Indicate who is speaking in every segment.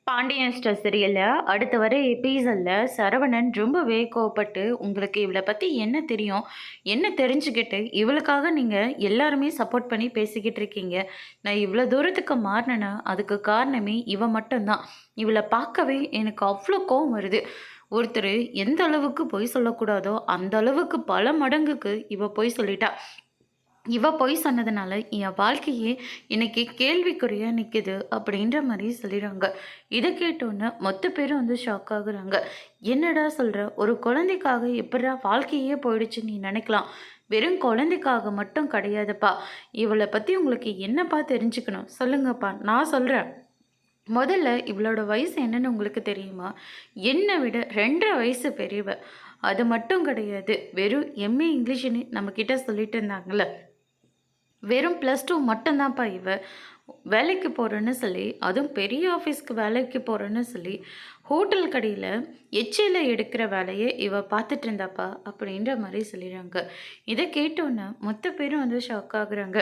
Speaker 1: Pandian store சீரியல்ல அடுத்து வர எபிசோட்ல சரவணன் ரொம்பவே கோவப்பட்டு, உங்களுக்கு இவள பத்தி என்ன தெரியும்? என்ன தெரிஞ்சுக்கிட்டு இவளுக்காக நீங்க எல்லாருமே சப்போர்ட் பண்ணி பேசிக்கிட்டு இருக்கீங்க. நான் இவ்வளோ தூரத்துக்கு மாறுனேன்னா, அதுக்கு காரணமே இவ மட்டும் தான். இவள பார்க்கவே எனக்கு அவ்ளோ கோவம் வருது. ஒருத்தர் எந்த அளவுக்கு பொய் சொல்லக்கூடாதோ, அந்த அளவுக்கு பல மடங்குக்கு இவ பொய் சொல்லிட்டா. இவ பொய் சொன்னதுனால என் வாழ்க்கையே இன்னைக்கு கேள்விக்குறியா நிக்குது அப்படின்ற மாதிரி சொல்லிடுறாங்க. இதை கேட்டோன்னே மொத்த பேரும் வந்து ஷாக் ஆகுறாங்க. என்னடா சொல்ற? ஒரு குழந்தைக்காக எப்படிடா வாழ்க்கையே போயிடுச்சு நீ நினைக்கலாம். வெறும் குழந்தைக்காக மட்டும் கிடையாதுப்பா. இவளை பத்தி உங்களுக்கு என்னப்பா தெரிஞ்சுக்கணும் சொல்லுங்கப்பா, நான் சொல்றேன். முதல்ல இவளோட வயசு என்னன்னு உங்களுக்கு தெரியுமா? என்னை விட 2.5 வயசு பெரியவ. அது மட்டும் கிடையாது, வெறும் எம்ஏ இங்கிலீஷ்னு நம்ம கிட்ட சொல்லிட்டு இருந்தாங்கல்ல, வெறும் +2 மட்டும்தான்ப்பா இவ. வேலைக்கு போகிறேன்னு சொல்லி, அதுவும் பெரிய ஆஃபீஸ்க்கு வேலைக்கு போகிறேன்னு சொல்லி, ஹோட்டல் கடையில் எச்சில எடுக்கிற வேலையை இவ பார்த்துட்டு இருந்தாப்பா அப்படின்ற மாதிரி சொல்லிடுறாங்க. இதை கேட்டோன்னே மொத்த பேரும் வந்து ஷாக் ஆகுறாங்க.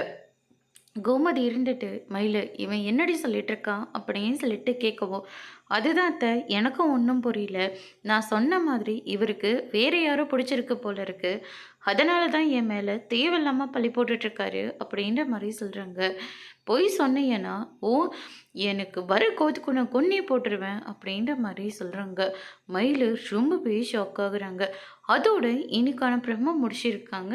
Speaker 1: கோமதி இருந்துட்டு, "மயிலு இவன் என்னடி சொல்லிட்டு இருக்கான்?" அப்படின்னு சொல்லிட்டு கேட்கவும், "அதுதான் அத்தை, எனக்கும் ஒன்றும் புரியல. நான் சொன்ன மாதிரி இவருக்கு வேற யாரோ பிடிச்சிருக்கு போல இருக்கு. அதனால தான் என் மேலே தேவையில்லாமல் பழி போட்டுட்ருக்காரு." அப்படின்ற மாதிரி சொல்கிறாங்க. "பொய் சொன்னீங்கன்னா, ஓ எனக்கு வர கோத்துக்கு நான் கொன்னே போட்டுருவேன்." அப்படின்ற மாதிரி சொல்கிறாங்க. மயிலு ரொம்பவே ஷாக் ஆகுறாங்க. அதோட இன்னைக்கான பிரம்ம முடிச்சிருக்காங்க.